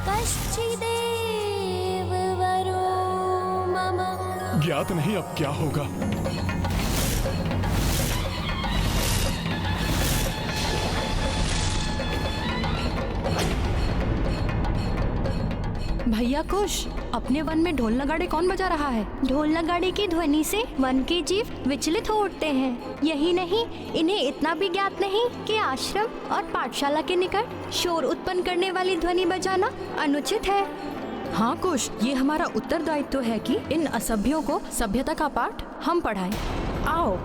कश्चिदेव वरो मम। ज्ञात नहीं अब क्या होगा। भैया कुश, अपने वन में ढोल नगाड़े कौन बजा रहा है? ढोल नगाड़े की ध्वनि से वन के जीव विचलित हो उठते हैं। यही नहीं, इन्हें इतना भी ज्ञात नहीं कि आश्रम और पाठशाला के निकट शोर उत्पन्न करने वाली ध्वनि बजाना अनुचित है। हाँ कुश, ये हमारा उत्तरदायित्व है कि इन असभ्यों को सभ्यता का पाठ हम पढ़ाएं। आओ।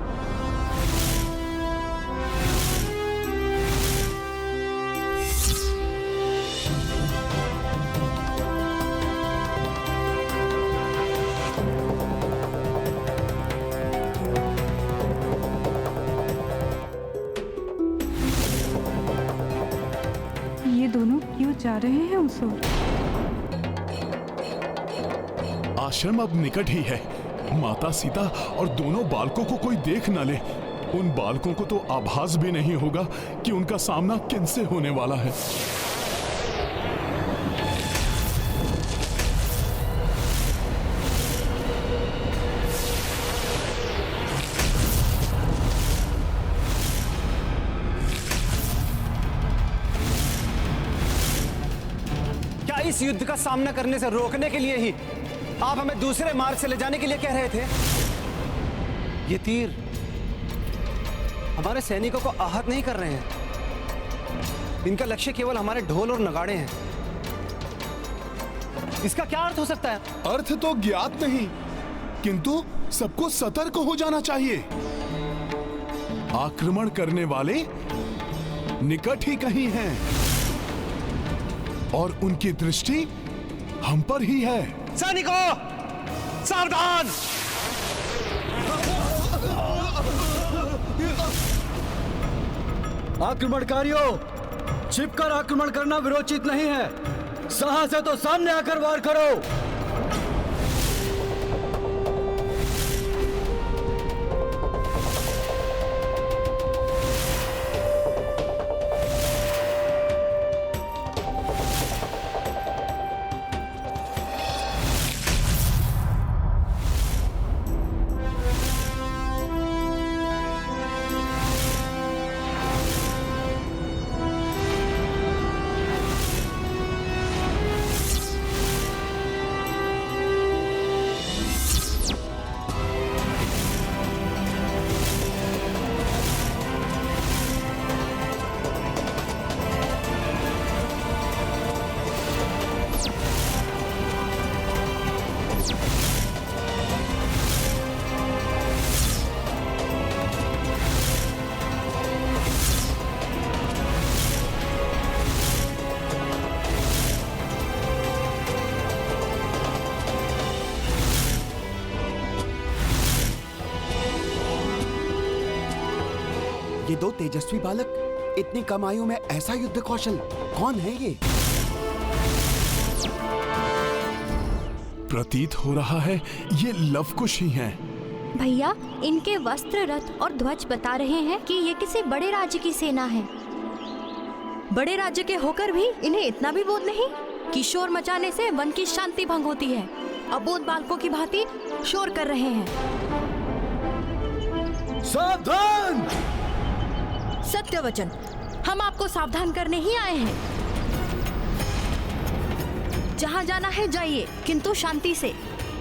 ये दोनों क्यों जा रहे हैं उस ओर? आश्रम अब निकट ही है। माता सीता और दोनों बालकों को कोई देख न ले। उन बालकों को तो आभास भी नहीं होगा कि उनका सामना किनसे होने वाला है। इस युद्ध का सामना करने से रोकने के लिए ही आप हमें दूसरे मार्ग से ले जाने के लिए कह रहे थे। ये तीर हमारे सैनिकों को आहत नहीं कर रहे हैं। इनका लक्ष्य केवल हमारे ढोल और नगाड़े हैं। इसका क्या अर्थ हो सकता है? अर्थ तो ज्ञात नहीं, किंतु सबको सतर्क हो जाना चाहिए। आक्रमण करने वाले निकट ही कहीं हैं और उनकी दृष्टि हम पर ही है। सैनिकों, सावधान! आक्रमणकारियों, छिपकर आक्रमण करना विरोचित नहीं है। साहस है तो सामने आकर वार करो। ये दो तेजस्वी बालक, इतनी कम आयु में ऐसा युद्ध कौशल, कौन है ये? प्रतीत हो रहा है ये लवकुश ही हैं। भैया, इनके वस्त्र, रथ और ध्वज बता रहे हैं कि ये किसी बड़े राज्य की सेना है। बड़े राज्य के होकर भी इन्हें इतना भी बोध नहीं कि शोर मचाने से वन की शांति भंग होती है। अबोध बालकों की भांति शोर कर रहे हैं। सावधान! सत्य वचन, हम आपको सावधान करने ही आए हैं। जहाँ जाना है जाइए, किंतु शांति से।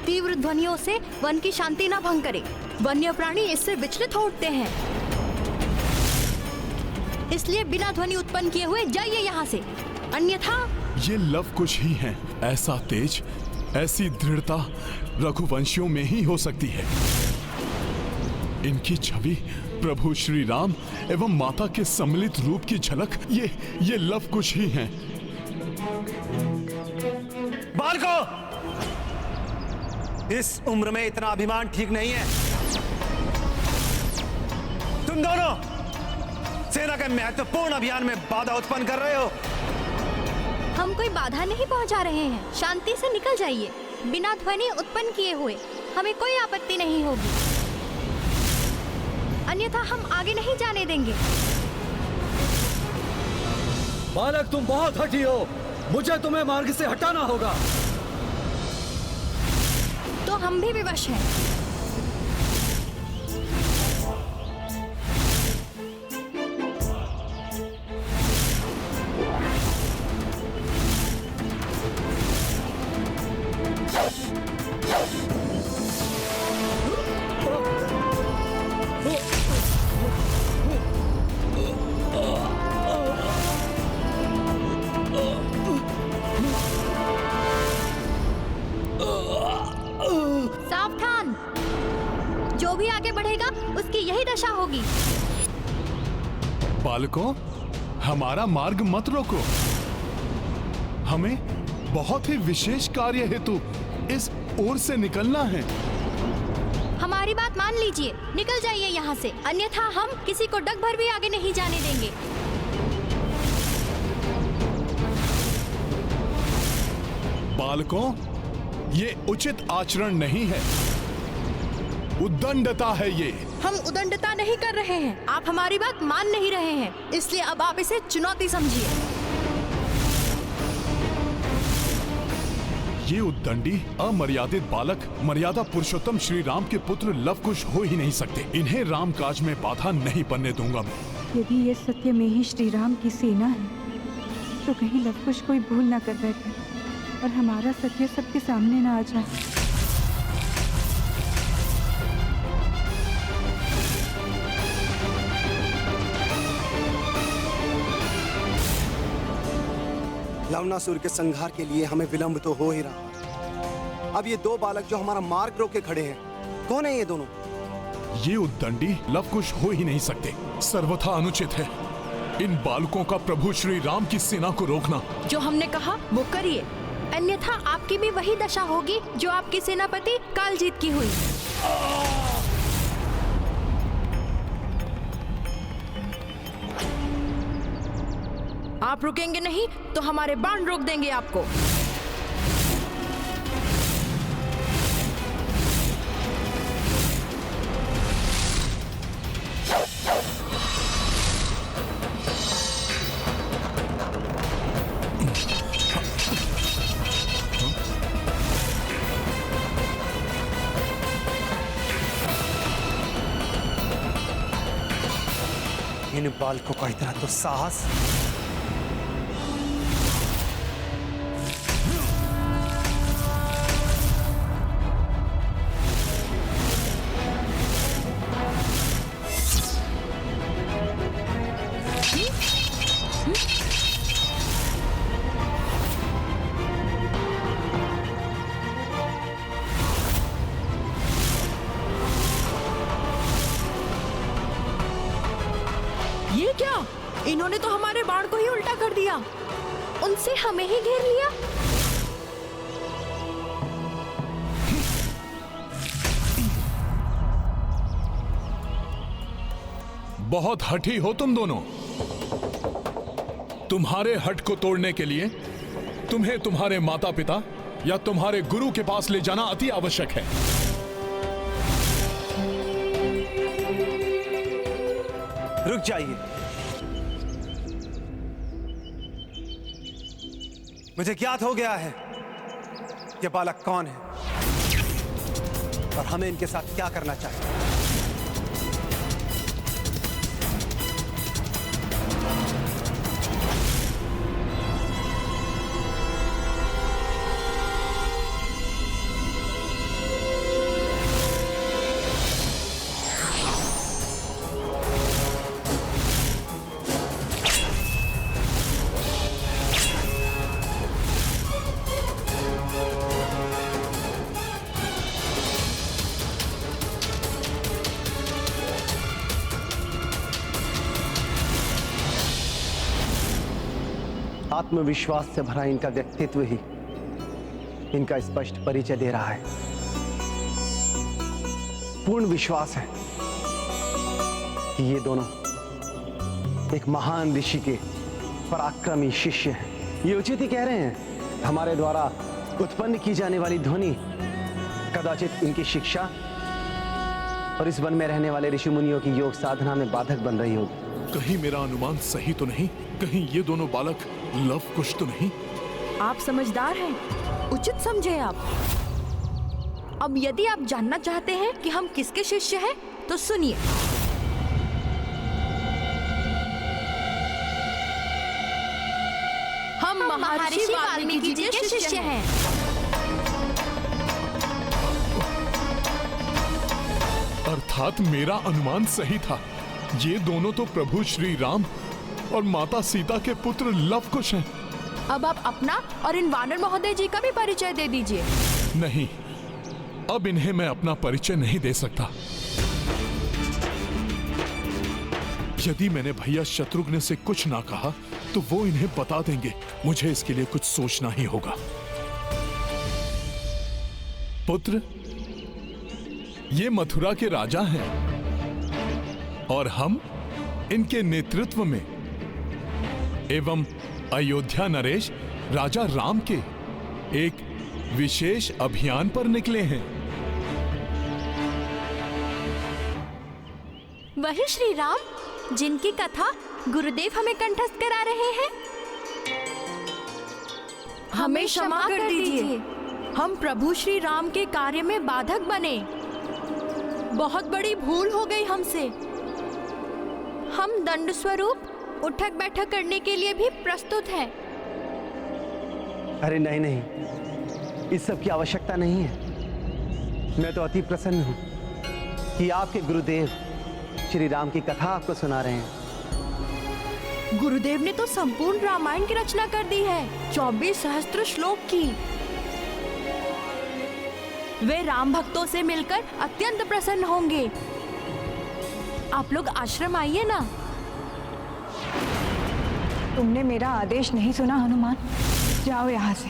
तीव्र ध्वनियों से वन की शांति ना भंग करे। वन्य प्राणी इससे विचलित हो उठते हैं। इसलिए बिना ध्वनि उत्पन्न किए हुए जाइए यहाँ से, अन्यथा। ये लवकुश ही हैं। ऐसा तेज, ऐसी दृढ़ता रघुवंशियों में ही हो सकती है। इनकी छवि प्रभु श्री राम एवं माता के सम्मिलित रूप की झलक ये लवकुश ही हैं। बालको, इस उम्र में इतना अभिमान ठीक नहीं है। तुम दोनों सेना के महत्वपूर्ण अभियान में बाधा उत्पन्न कर रहे हो। हम कोई बाधा नहीं पहुंचा रहे हैं। शांति से निकल जाइए। बिना ध्वनि उत्पन्न किए हुए हमें कोई आपत्ति नहीं होगी, अन्यथा हम आगे नहीं जाने देंगे। बालक, तुम बहुत हठी हो। मुझे तुम्हें मार्ग से हटाना होगा। तो हम भी विवश हैं। सावधान, जो भी आगे बढ़ेगा उसकी यही दशा होगी। बालकों, हमारा मार्ग मत रोको। हमें बहुत ही विशेष कार्य हेतु इस ओर से निकलना है। हमारी बात मान लीजिए, निकल जाइए यहाँ से, अन्यथा हम किसी को डग भर भी आगे नहीं जाने देंगे। बालकों, ये उचित आचरण नहीं है, उद्दंडता है ये। हम उदंडता नहीं कर रहे हैं, आप हमारी बात मान नहीं रहे हैं, इसलिए अब आप इसे चुनौती समझिए। ये उद्दंडी अमर्यादित बालक मर्यादा पुरुषोत्तम श्री राम के पुत्र लवकुश हो ही नहीं सकते। इन्हें राम काज में बाधा नहीं बनने दूंगा मैं। यदि ये सत्य में ही श्री राम की सेना है तो कहीं लवकुश कोई भूल ना कर बैठे और हमारा सत्य सबके सामने ना आ जाए। लवणासुर के संहार के लिए हमें विलंब तो हो ही रहा। अब ये दो बालक जो हमारा मार्ग रोके खड़े हैं, कौन है ये दोनों? ये उद्दंडी लवकुश हो ही नहीं सकते, सर्वथा अनुचित है इन बालकों का प्रभु श्री राम की सेना को रोकना। जो हमने कहा वो करिए, अन्यथा आपकी भी वही दशा होगी जो आपकी सेनापति कालजीत की हुई। आप रुकेंगे नहीं तो हमारे बाण रोक देंगे आपको। इन बालकों का इतना तो साहस। ये क्या? इन्होंने तो हमारे बाण को ही उल्टा कर दिया। उनसे हमें ही घेर लिया। बहुत हठी हो तुम दोनों। तुम्हारे हठ को तोड़ने के लिए तुम्हें तुम्हारे माता पिता या तुम्हारे गुरु के पास ले जाना अति आवश्यक है। रुक जाइए। मुझे ज्ञात हो गया है ये बालक कौन है और हमें इनके साथ क्या करना चाहिए। आत्मविश्वास से भरा इनका व्यक्तित्व ही इनका स्पष्ट परिचय दे रहा है। पूर्ण विश्वास है कि ये दोनों एक महान ऋषि के पराक्रमी शिष्य हैं। ये उचित ही कह रहे हैं। हमारे द्वारा उत्पन्न की जाने वाली ध्वनि कदाचित इनकी शिक्षा और इस वन में रहने वाले ऋषि मुनियों की योग साधना में बाधक बन रही होगी। कहीं मेरा अनुमान सही तो नहीं? कहीं ये दोनों बालक लवकुश तो नहीं? आप समझदार हैं, उचित समझे आप। अब यदि आप जानना चाहते हैं कि हम किसके शिष्य हैं, तो सुनिए। हम महर्षि वाल्मीकि जी के शिष्य हैं। अर्थात मेरा अनुमान सही था। ये दोनों तो प्रभु श्री राम और माता सीता के पुत्र लवकुश हैं। अब आप अपना और इन वानर महोदय जी का भी परिचय दे दीजिए। नहीं, अब इन्हें मैं अपना परिचय नहीं दे सकता। यदि मैंने भैया शत्रुघ्न से कुछ ना कहा तो वो इन्हें बता देंगे। मुझे इसके लिए कुछ सोचना ही होगा। पुत्र, ये मथुरा के राजा हैं और हम इनके नेतृत्व में एवं अयोध्या नरेश राजा राम के एक विशेष अभियान पर निकले हैं। वही श्री राम जिनकी कथा गुरुदेव हमें कंठस्थ करा रहे हैं। हमें क्षमा कर दीजिए, हम प्रभु श्री राम के कार्य में बाधक बने। बहुत बड़ी भूल हो गई हमसे। हम दंड स्वरूप उठक बैठक करने के लिए भी प्रस्तुत हैं। अरे नहीं नहीं, इस सब की आवश्यकता नहीं है। मैं तो अति प्रसन्न हूं कि आपके गुरुदेव श्री राम की कथा आपको सुना रहे हैं। गुरुदेव ने तो संपूर्ण रामायण की रचना कर दी है, 24 सहस्त्र श्लोक की। वे राम भक्तों से मिलकर अत्यंत प्रसन्न होंगे। आप लोग आश्रम आइए ना। तुमने मेरा आदेश नहीं सुना हनुमान, जाओ यहाँ से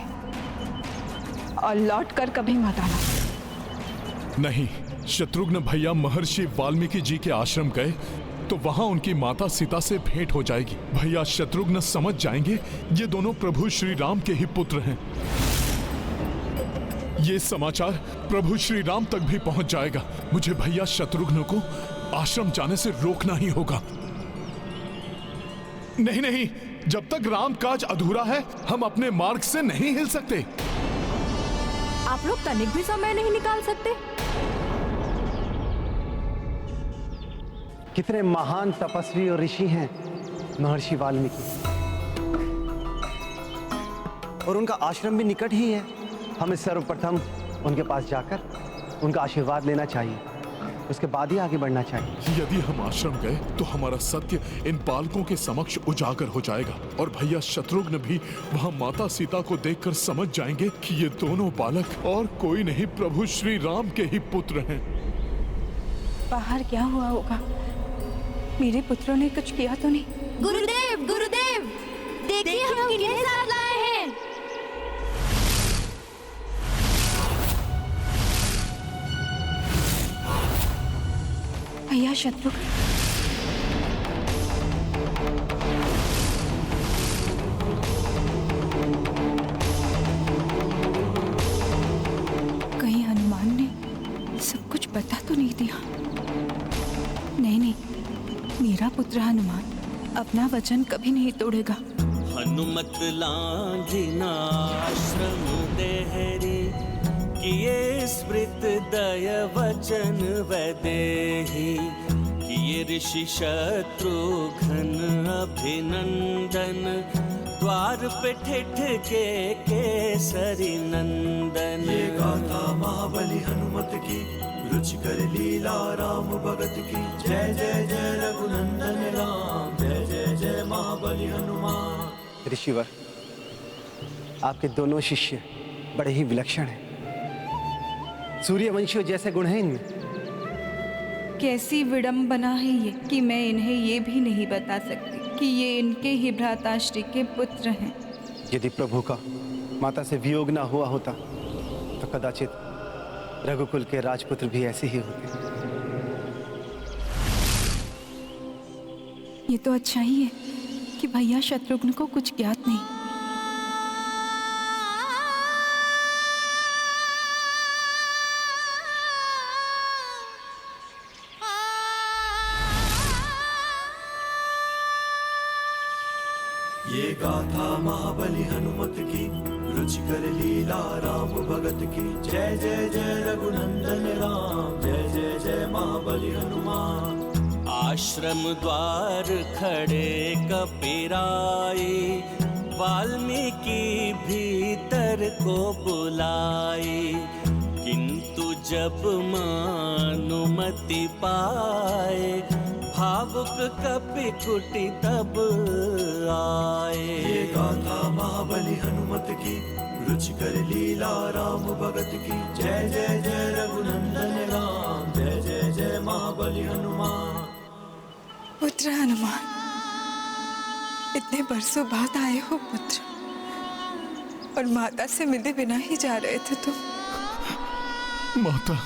और लौट कर कभी मत आना। नहीं, शत्रुघ्न भैया महर्षि वाल्मीकि जी के आश्रम गए तो वहां उनकी माता सीता से भेंट हो जाएगी। भैया शत्रुघ्न समझ जाएंगे ये दोनों प्रभु श्री राम के ही पुत्र हैं। ये समाचार प्रभु श्री राम तक भी पहुंच जाएगा। मुझे भैया शत्रुघ्न को आश्रम जाने से रोकना ही होगा। नहीं नहीं, जब तक राम काज अधूरा है हम अपने मार्ग से नहीं हिल सकते। आप लोग तनिक भी समय नहीं निकाल सकते? कितने महान तपस्वी और ऋषि हैं महर्षि वाल्मीकि, और उनका आश्रम भी निकट ही है। हमें सर्वप्रथम उनके पास जाकर उनका आशीर्वाद लेना चाहिए, उसके बाद ही आगे बढ़ना चाहिए। यदि हम आश्रम गए तो हमारा सत्य इन बालकों के समक्ष उजागर हो जाएगा और भैया शत्रुघ्न भी वहां माता सीता को देखकर समझ जाएंगे कि ये दोनों बालक और कोई नहीं प्रभु श्री राम के ही पुत्र हैं। बाहर क्या हुआ होगा? मेरे पुत्रों ने कुछ किया तो नहीं? गुरुदेव, गुरुदेव, देखिए हम किन्हें साथ लाए हैं। भैया शत्रुघ्न, कहीं हनुमान ने सब कुछ बता तो नहीं दिया? नहीं नहीं, मेरा पुत्र हनुमान अपना वचन कभी नहीं तोड़ेगा। हनुमत लांघिना आश्रम देहरी, किए स्मृत दय वचन वैदेही, किए ऋषि शत्रुघ्न अभिनंदन, द्वार पे ठिठ के केसरी नंदन। ये गाथा महाबली हनुमत की, रुचिकर लीला राम भगत की। जय जय जय रघुनंदन राम, जय जय जय महाबली हनुमान। ऋषिवर, आपके दोनों शिष्य बड़े ही विलक्षण हैं। सूर्यवंशियों जैसे गुण हैं इनमें। कैसी विडंबना है ये कि मैं इन्हें ये भी नहीं बता सकती कि ये इनके ही भ्राताश्री के पुत्र हैं। यदि प्रभु का माता से वियोग ना हुआ होता तो कदाचित रघुकुल के राजपुत्र भी ऐसे ही होते। ये तो अच्छा ही है कि भैया शत्रुघ्न को कुछ ज्ञात नहीं। ये गाथा महाबली हनुमत की, रुचिकर लीला राम भगत की जय जय जय रघुनंदन राम जय जय जय महाबली हनुमान। आश्रम द्वार खड़े कपिराए वाल्मीकि भीतर को बुलाए किंतु जब मानुमति पाए भावुक कपि कुटी तब आए। ये गाथा महाबली हनुमत की रुचिकर लीला राम भगत की जय जय जय रघुनंदन राम जय जय जय महाबली हनुमान। पुत्र हनुमान, इतने बरसों बाद आए हो पुत्र, और माता से मिले बिना ही जा रहे थे तुम। माता,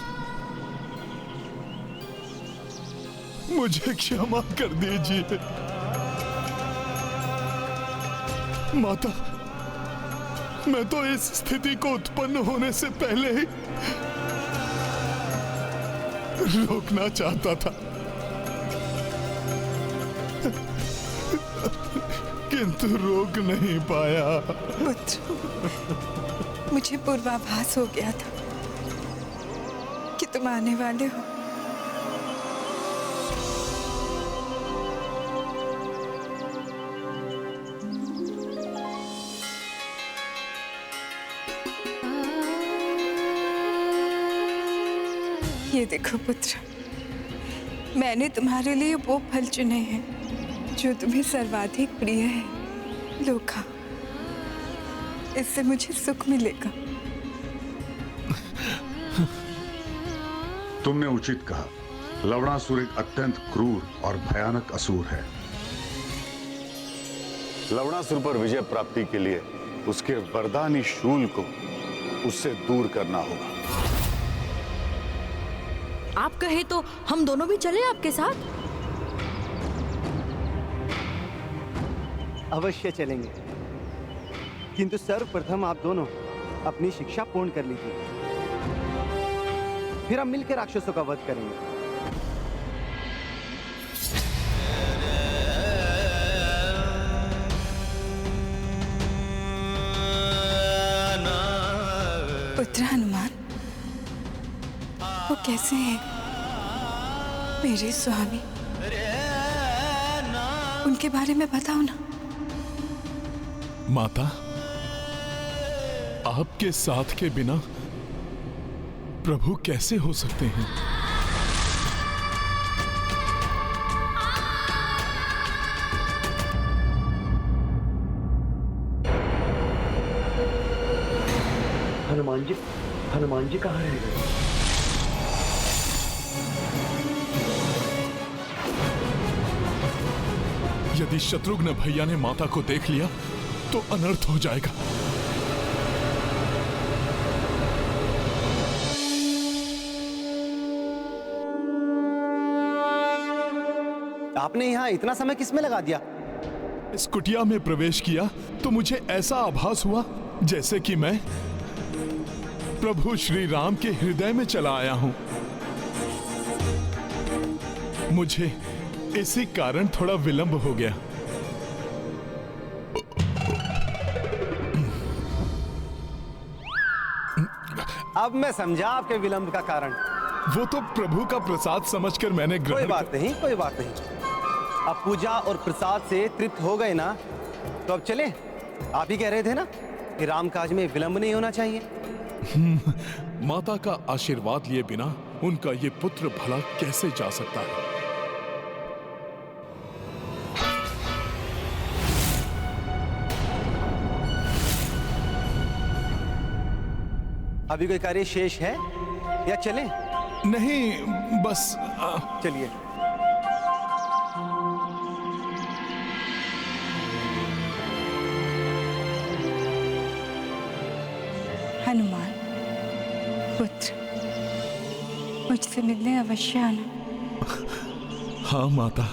मुझे क्षमा कर दीजिए। माता, मैं तो इस स्थिति को उत्पन्न होने से पहले ही रोकना चाहता था, किंतु रोक नहीं पाया। पुत्र, मुझे पूर्वाभास हो गया था कि तुम आने वाले हो। ये देखो पुत्र, मैंने तुम्हारे लिए वो फल चुने हैं जो तुम्हें सर्वाधिक प्रिय है। लो खाओ, इससे मुझे सुख मिलेगा। तुमने उचित कहा। लवणासुर एक अत्यंत क्रूर और भयानक असुर है। लवणासुर पर विजय प्राप्ति के लिए उसके वरदानी शूल को उससे दूर करना होगा। आप कहे तो हम दोनों भी चले आपके साथ? अवश्य चलेंगे, किंतु सर्वप्रथम आप दोनों अपनी शिक्षा पूर्ण कर लीजिए, फिर हम मिलकर राक्षसों का वध करेंगे। पुत्र हनुमान, वो कैसे हैं? मेरे स्वामी, उनके बारे में बताओ ना। माता, आपके साथ के बिना प्रभु कैसे हो सकते हैं? हनुमान जी कहाँ है? यदि शत्रुघ्न भैया ने माता को देख लिया तो अनर्थ हो जाएगा। आपने यहाँ इतना समय किसमें लगा दिया? इस कुटिया में प्रवेश किया तो मुझे ऐसा आभास हुआ जैसे कि मैं प्रभु श्री राम के हृदय में चला आया हूं। मुझे इसी कारण थोड़ा विलंब हो गया। अब मैं समझा आपके विलंब का कारण। वो तो प्रभु का प्रसाद समझकर मैंने ग्रहण। कोई बात नहीं, कोई बात नहीं। अब पूजा और प्रसाद से तृप्त हो गए ना, तो अब चले। आप ही कह रहे थे ना कि रामकाज में विलंब नहीं होना चाहिए। माता का आशीर्वाद लिए बिना उनका ये पुत्र भला कैसे जा सकता है? अभी कोई कार्य शेष है या चले? नहीं, बस चलिए। हनुमान पुत्र, मुझसे मिलने अवश्य आना। हाँ माता।